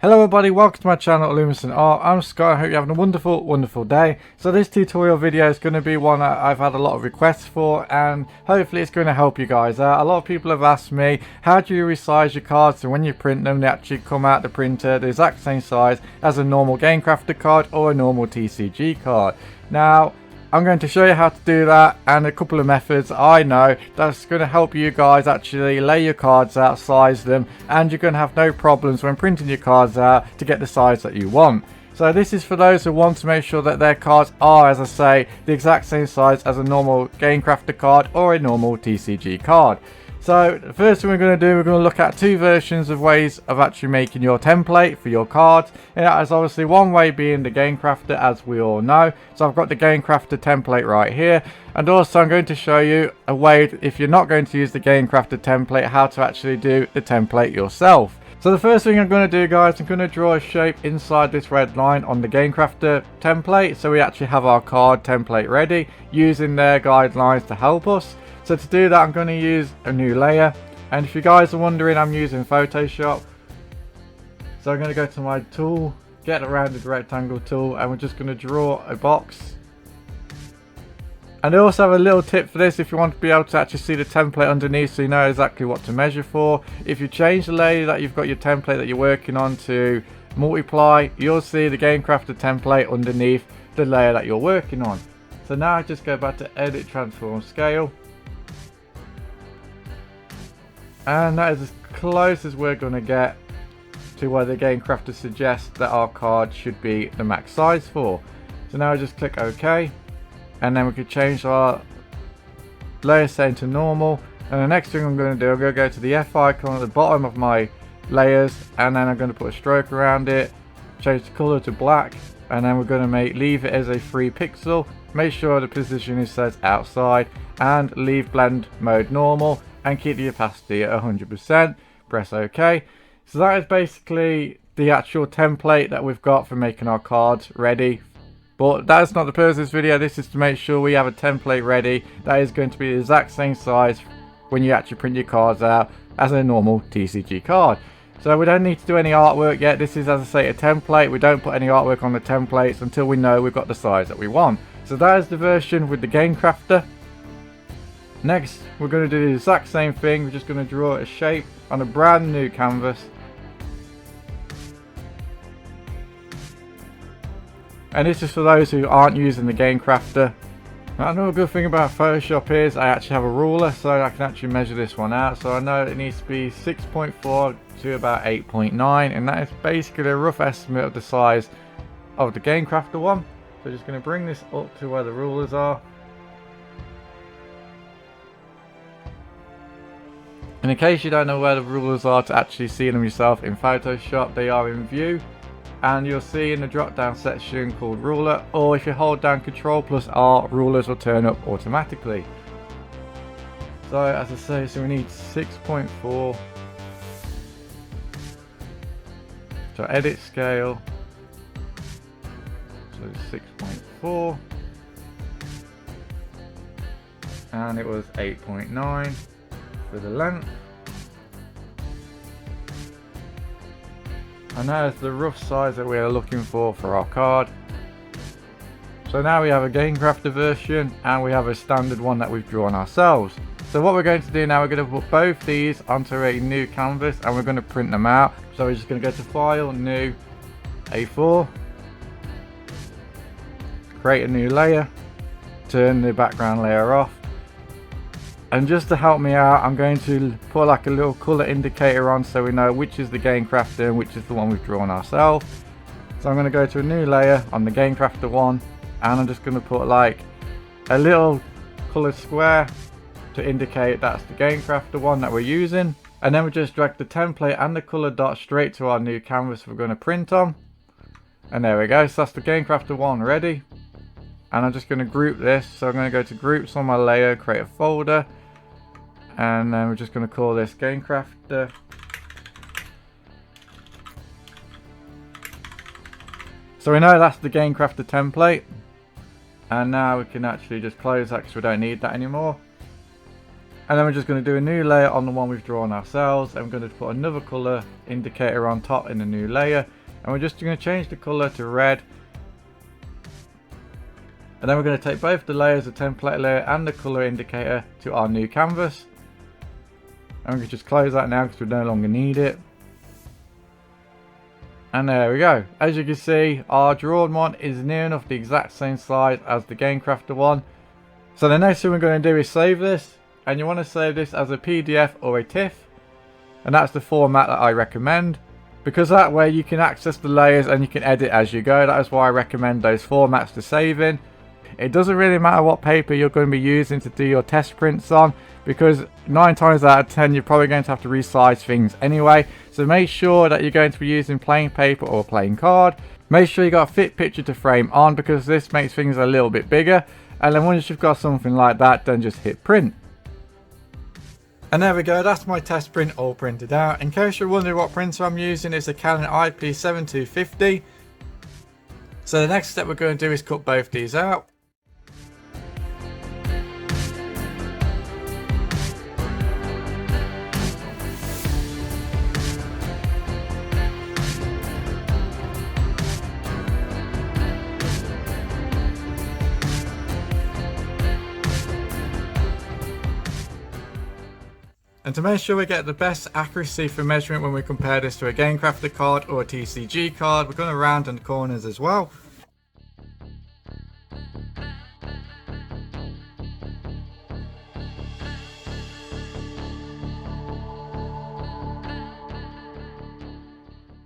Hello everybody, welcome to my channel Ellumacent Art. I'm Scott. I hope you're having a wonderful day. So this tutorial video is going to be one that I've had a lot of requests for, and hopefully it's going to help you guys out. A lot of people have asked me, how do you resize your cards so when you print them they actually come out the printer the exact same size as a normal Game Crafter card or a normal TCG card. Now I'm going to show you how to do that and a couple of methods I know that's going to help you guys actually lay your cards out, size them, and you're going to have no problems when printing your cards out to get the size that you want. So this is for those who want to make sure that their cards are, as I say, the exact same size as a normal Game Crafter card or a normal TCG card. So the first thing we're going to do, we're going to look at two versions of ways of actually making your template for your cards. And that is obviously one way being the Game Crafter, as we all know. So I've got the Game Crafter template right here. And also I'm going to show you a way, if you're not going to use the Game Crafter template, how to actually do the template yourself. So the first thing I'm going to do, guys, I'm going to draw a shape inside this red line on the Game Crafter template. So we actually have our card template ready, using their guidelines to help us. So to do that, I'm going to use a new layer, and if you guys are wondering, I'm using Photoshop. So I'm going to go to my tool, get a rounded rectangle tool, and we're just going to draw a box. And I also have a little tip for this if you want to be able to actually see the template underneath so you know exactly what to measure for. If you change the layer that you've got your template that you're working on to multiply, you'll see the Game Crafter template underneath the layer that you're working on. So now I just go back to Edit, Transform, Scale. And that is as close as we're going to get to where the Game Crafter suggests that our card should be the max size for. So now I just click OK, and then we could change our layer setting to normal. And the next thing I'm going to do, I'm going to go to the F icon at the bottom of my layers, and then I'm going to put a stroke around it, change the color to black, and then we're going to leave it as a 3 pixel. Make sure the position is set outside, and leave blend mode normal, and keep the opacity at 100%. Press OK. So that is basically the actual template that we've got for making our cards ready. But that's not the purpose of this video. This is to make sure we have a template ready that is going to be the exact same size when you actually print your cards out as a normal TCG card. So we don't need to do any artwork yet. This is, as I say, a template. We don't put any artwork on the templates until we know we've got the size that we want. So that is the version with the Game Crafter. Next, we're going to do the exact same thing. We're just going to draw a shape on a brand new canvas. And this is for those who aren't using the Game Crafter. Now, another good thing about Photoshop is I actually have a ruler, so I can actually measure this one out. So I know it needs to be 6.4 to about 8.9, and that is basically a rough estimate of the size of the Game Crafter one. So just going to bring this up to where the rulers are. And in case you don't know where the rulers are to actually see them yourself in Photoshop, they are in View, and you'll see in the drop down section called Ruler, or if you hold down Ctrl+R, rulers will turn up automatically. So as I say, so we need 6.4. So edit scale, so 6.4, and it was 8.9 for the length. And that is the rough size that we are looking for our card. So now we have a Game Crafter version, and we have a standard one that we've drawn ourselves. So what we're going to do now, we're going to put both these onto a new canvas, and we're going to print them out. So we're just going to go to File, New, A4, create a new layer, turn the background layer off. And just to help me out, I'm going to put like a little color indicator on so we know which is the Game Crafter and which is the one we've drawn ourselves. So I'm going to go to a new layer on the Game Crafter one, and I'm just going to put like a little colored square to indicate that's the Game Crafter one that we're using. And then we just drag the template and the color dot straight to our new canvas we're going to print on. And there we go, so that's the Game Crafter one ready. And I'm just going to group this, so I'm going to go to groups on my layer, create a folder. And then we're just going to call this Game Crafter. So we know that's the Game Crafter template. And now we can actually just close that because we don't need that anymore. And then we're just going to do a new layer on the one we've drawn ourselves, and we're going to put another colour indicator on top in the new layer, and we're just going to change the colour to red. And then we're going to take both the layers, the template layer and the colour indicator, to our new canvas, and we can just close that now because we no longer need it. And there we go. As you can see, our drawn one is near enough the exact same size as the Game Crafter one. So the next thing we're going to do is save this, and you want to save this as a PDF or a TIFF, and that's the format that I recommend, because that way you can access the layers and you can edit as you go. That is why I recommend those formats to save in. It doesn't really matter what paper you're going to be using to do your test prints on, because 9 times out of 10 you're probably going to have to resize things anyway. So make sure that you're going to be using plain paper or plain card. Make sure you got a fit picture to frame on, because this makes things a little bit bigger. And then once you've got something like that, then just hit print. And there we go, that's my test print all printed out. In case you're wondering what printer I'm using, it's a Canon IP7250. So the next step we're going to do is cut both these out. And to make sure we get the best accuracy for measurement when we compare this to a Game Crafter card or a TCG card, we're going to round in the corners as well.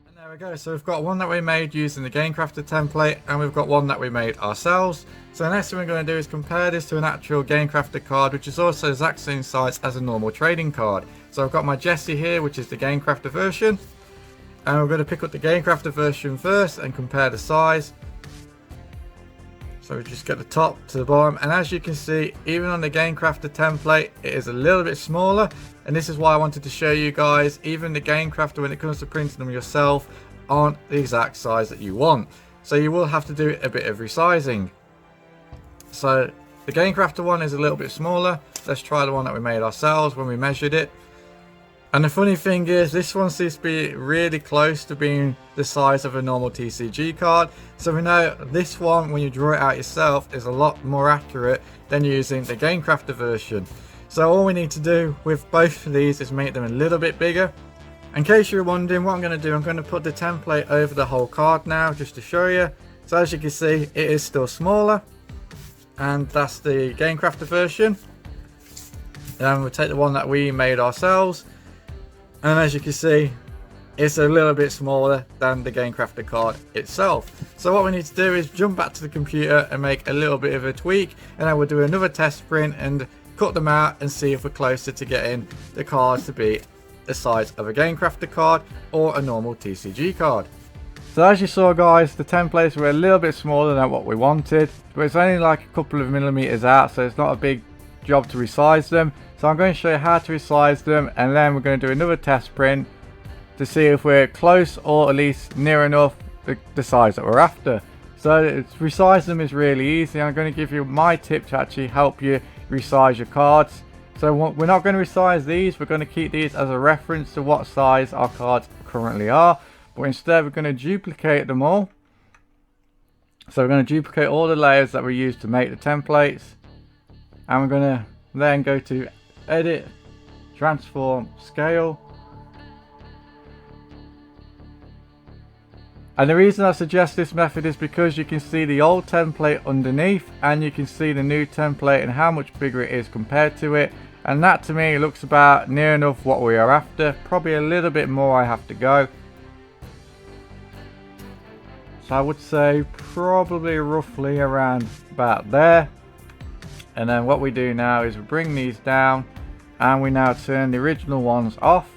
And there we go, so we've got one that we made using the Game Crafter template, and we've got one that we made ourselves. So the next thing we're going to do is compare this to an actual Game Crafter card, which is also the exact same size as a normal trading card. So I've got my Jessie here, which is the Game Crafter version, and we're going to pick up the Game Crafter version first and compare the size. So we just get the top to the bottom, and as you can see, even on the Game Crafter template, it is a little bit smaller, and this is why I wanted to show you guys, even the Game Crafter, when it comes to printing them yourself, aren't the exact size that you want. So you will have to do a bit of resizing. So the Game Crafter one is a little bit smaller. Let's try the one that we made ourselves when we measured it. And the funny thing is, this one seems to be really close to being the size of a normal TCG card. So we know this one, when you draw it out yourself, is a lot more accurate than using the Game Crafter version. So all we need to do with both of these is make them a little bit bigger. In case you're wondering what I'm going to do, I'm going to put the template over the whole card now, just to show you. So as you can see, it is still smaller. And that's the Game Crafter version. And we'll take the one that we made ourselves, and as you can see, it's a little bit smaller than the Game Crafter card itself. So what we need to do is jump back to the computer and make a little bit of a tweak, and then we'll do another test print and cut them out and see if we're closer to getting the cards to be the size of a Game Crafter card or a normal TCG card. So as you saw guys, the templates were a little bit smaller than what we wanted, but it's only like a couple of millimeters out, so it's not a big job to resize them. So I'm going to show you how to resize them, and then we're going to do another test print to see if we're close or at least near enough the size that we're after. So resize them is really easy. I'm going to give you my tip to actually help you resize your cards. So we're not going to resize these, we're going to keep these as a reference to what size our cards currently are. But instead we're going to duplicate them all. So we're going to duplicate all the layers that we used to make the templates. And we're going to then go to Edit, Transform, Scale. And the reason I suggest this method is because you can see the old template underneath, and you can see the new template and how much bigger it is compared to it. And that to me looks about near enough what we are after. Probably a little bit more I have to go. So I would say probably roughly around about there. And then what we do now is we bring these down, and we now turn the original ones off,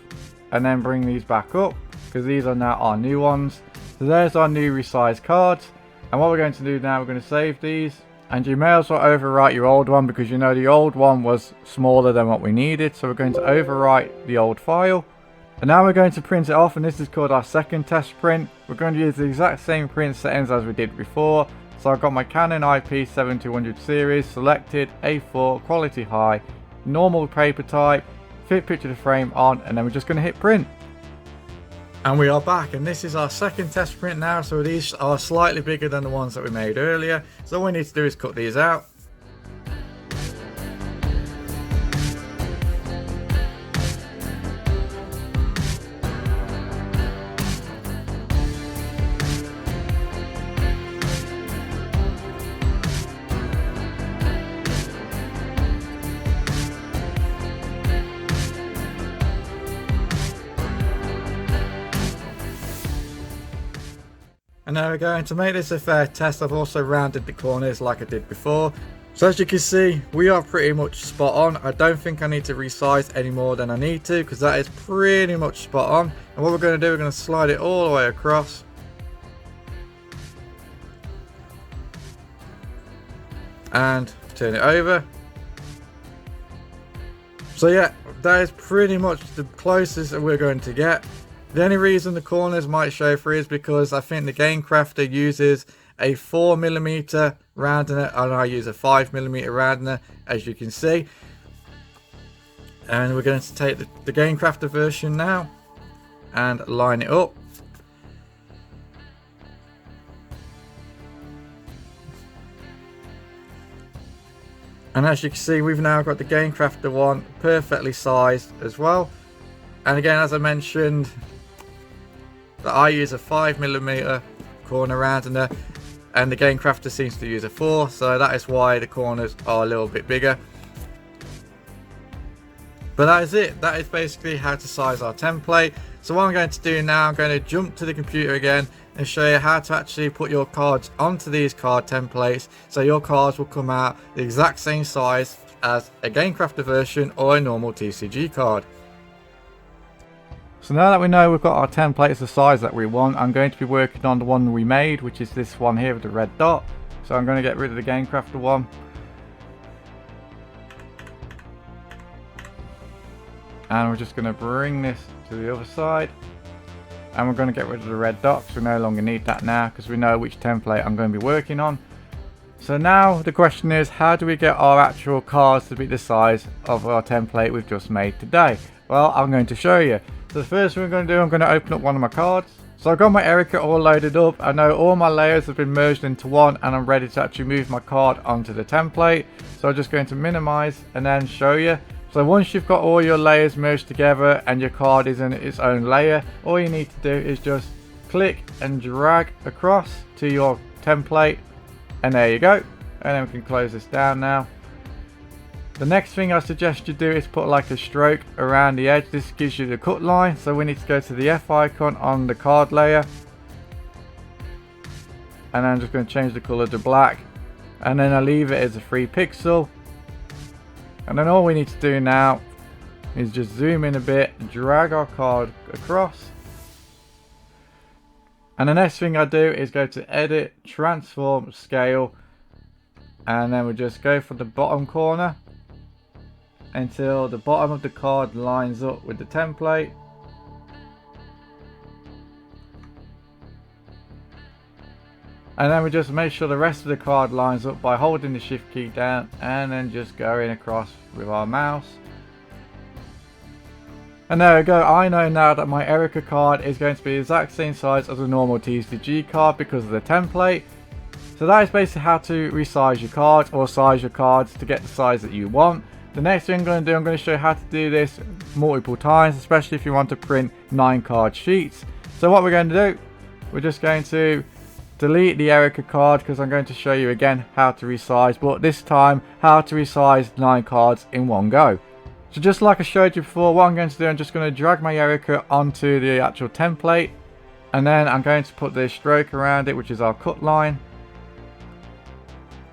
and then bring these back up, because these are now our new ones. So there's our new resized cards. And what we're going to do now, we're going to save these, and you may as well overwrite your old one, because you know the old one was smaller than what we needed. So we're going to overwrite the old file. And now we're going to print it off, and this is called our second test print. We're going to use the exact same print settings as we did before. So I've got my Canon IP7200 series selected, A4, quality high, normal paper type, fit picture to frame on, and then we're just going to hit print. And we are back, and this is our second test print now, so these are slightly bigger than the ones that we made earlier. So all we need to do is cut these out. And now we're going to make this a fair test. I've also rounded the corners like I did before. So as you can see, we are pretty much spot on. I don't think I need to resize any more than I need to, because that is pretty much spot on. And what we're going to do, we're going to slide it all the way across. And turn it over. So yeah, that is pretty much the closest that we're going to get. The only reason the corners might show through is because I think the Game Crafter uses a 4mm rounder and I use a 5mm rounder, as you can see. And we're going to take the Game Crafter version now and line it up. And as you can see, we've now got the Game Crafter one perfectly sized as well. And again, as I mentioned, that I use a 5mm corner rounder and the Game Crafter seems to use a 4, so that is why the corners are a little bit bigger. But that is it. That is basically how to size our template. So what I'm going to do now, I'm going to jump to the computer again and show you how to actually put your cards onto these card templates, so your cards will come out the exact same size as a Game Crafter version or a normal TCG card. So now that we know we've got our templates the size that we want, I'm going to be working on the one we made, which is this one here with the red dot. So I'm going to get rid of the Game Crafter one. And we're just going to bring this to the other side. And we're going to get rid of the red dot, because we no longer need that now, because we know which template I'm going to be working on. So now the question is, how do we get our actual cards to be the size of our template we've just made today? Well, I'm going to show you. So the first thing we're going to do, I'm going to open up one of my cards. So I've got my Erica all loaded up. I know all my layers have been merged into one, and I'm ready to actually move my card onto the template. So I'm just going to minimize and then show you. So once you've got all your layers merged together and your card is in its own layer, all you need to do is just click and drag across to your template, and there you go. And then we can close this down now. The next thing I suggest you do is put like a stroke around the edge. This gives you the cut line. So we need to go to the F icon on the card layer. And I'm just going to change the color to black. And then I leave it as a 3 pixel. And then all we need to do now is just zoom in a bit, drag our card across. And the next thing I do is go to edit, transform, scale. And then we just go for the bottom corner until the bottom of the card lines up with the template. And then we just make sure the rest of the card lines up by holding the shift key down and then just going across with our mouse. And there we go. I know now that my Erica card is going to be the exact same size as a normal TCG card because of the template. So that is basically how to resize your cards or size your cards to get the size that you want. The next thing I'm going to do, I'm going to show you how to do this multiple times, especially if you want to print 9 card sheets. So what we're going to do, we're just going to delete the Erica card because I'm going to show you again how to resize, but this time how to resize 9 cards in one go. So just like I showed you before, what I'm going to do, I'm just going to drag my Erica onto the actual template, and then I'm going to put this stroke around it, which is our cut line.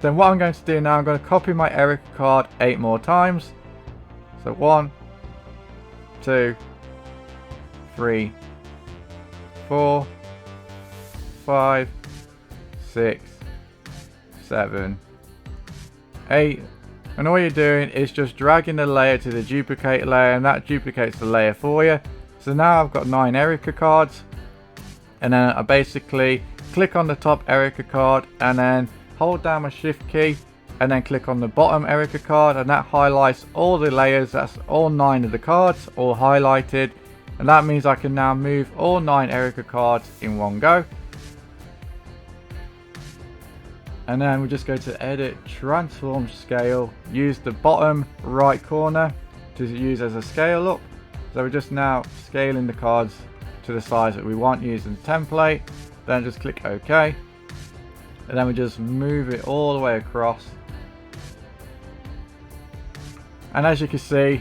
Then what I'm going to do now, I'm going to copy my Erica card 8 more times. So 1, 2, 3, 4, 5, 6, 7, 8. And all you're doing is just dragging the layer to the duplicate layer, and that duplicates the layer for you. So now I've got 9 Erica cards. And then I basically click on the top Erica card and then hold down my shift key and then click on the bottom Erica card, and that highlights all the layers. That's all 9 of the cards all highlighted, and that means I can now move all 9 Erica cards in one go. And then we just go to edit, transform scale, use the bottom right corner to use as a scale up. So we're just now scaling the cards to the size that we want using the template. Then just click OK. And then we just move it all the way across. And as you can see,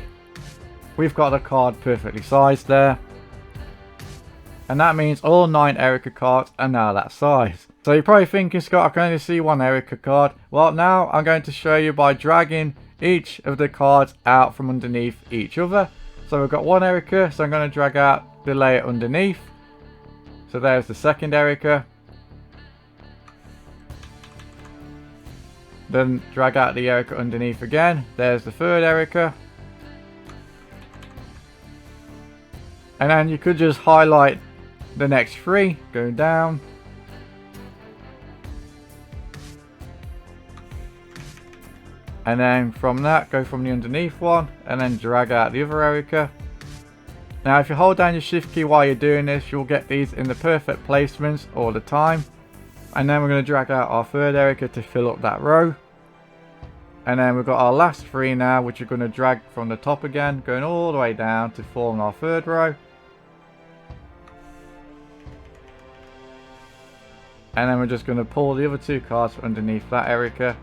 we've got the card perfectly sized there. And that means all 9 Erica cards are now that size. So you're probably thinking, Scott, I can only see one Erica card. Well, now I'm going to show you by dragging each of the cards out from underneath each other. So we've got one Erica, so I'm going to drag out the layer underneath. So there's the second Erica. Then drag out the Erica underneath again. There's the third Erica. And then you could just highlight the next 3, go down. And then from that, go from the underneath one and then drag out the other Erica. Now if you hold down your shift key while you're doing this, you'll get these in the perfect placements all the time. And then we're going to drag out our third Erica to fill up that row. And then we've got our last 3 now, which we're going to drag from the top again, going all the way down to form our third row. And then we're just going to pull the other 2 cards underneath that Erica.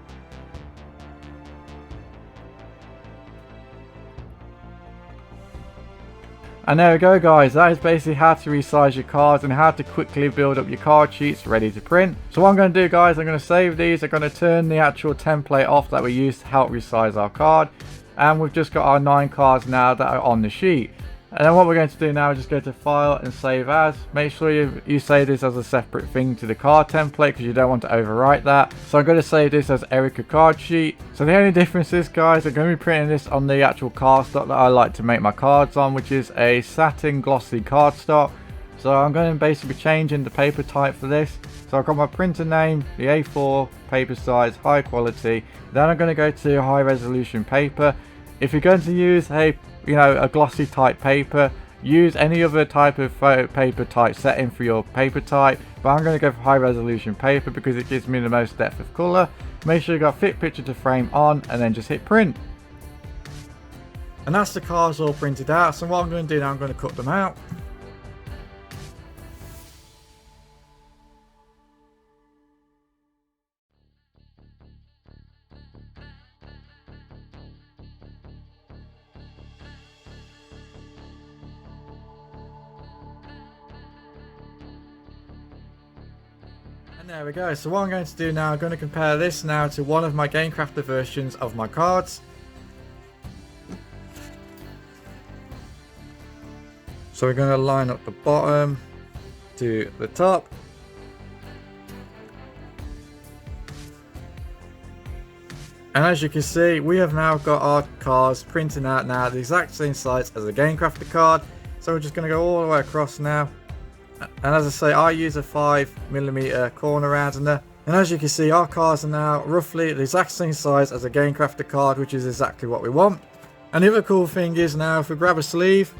And there we go, guys. That is basically how to resize your cards and how to quickly build up your card sheets ready to print. So what I'm going to do, guys, I'm going to save these. I'm going to turn the actual template off that we used to help resize our card. And we've just got our 9 cards now that are on the sheet. And then what we're going to do now is just go to File and Save As. Make sure you save this as a separate thing to the card template because you don't want to overwrite that. So I'm going to save this as Erica card sheet. So the only difference is, guys, I'm going to be printing this on the actual cardstock that I like to make my cards on, which is a satin glossy cardstock. So I'm going to basically be changing the paper type for this. So I've got my printer name, the A4 paper size, high quality. Then I'm going to go to high resolution paper. If you're going to use a glossy type paper, use any other type of paper type setting for your paper type, but I'm going to go for high resolution paper because it gives me the most depth of colour. Make sure you got fit picture to frame on and then just hit print. And that's the cards all printed out. So what I'm going to do now, I'm going to cut them out. And there we go. So what I'm going to do now, I'm going to compare this now to one of my Game Crafter versions of my cards. So we're going to line up the bottom to the top. And as you can see, we have now got our cards printing out now the exact same size as a Game Crafter card. So we're just going to go all the way across now. And as I say, I use a 5mm corner rounder. And as you can see, our cards are now roughly the exact same size as a Game Crafter card, which is exactly what we want. And the other cool thing is now, if we grab a sleeve,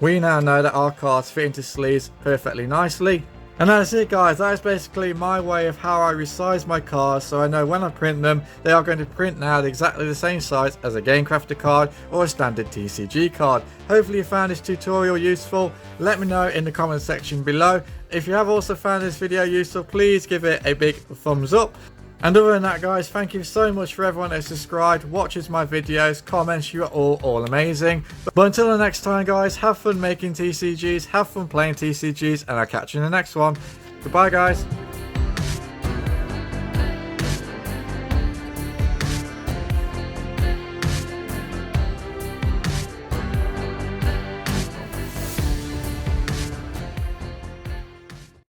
we now know that our cards fit into sleeves perfectly nicely. And that's it, guys. That is basically my way of how I resize my cards, so I know when I print them, they are going to print now exactly the same size as a Game Crafter card or a standard TCG card. Hopefully you found this tutorial useful. Let me know in the comment section below. If you have also found this video useful, please give it a big thumbs up. And other than that, guys, thank you so much for everyone that's subscribed, watches my videos, comments. You are all amazing. But until the next time, guys, have fun making TCGs, have fun playing TCGs, and I'll catch you in the next one. Goodbye, guys.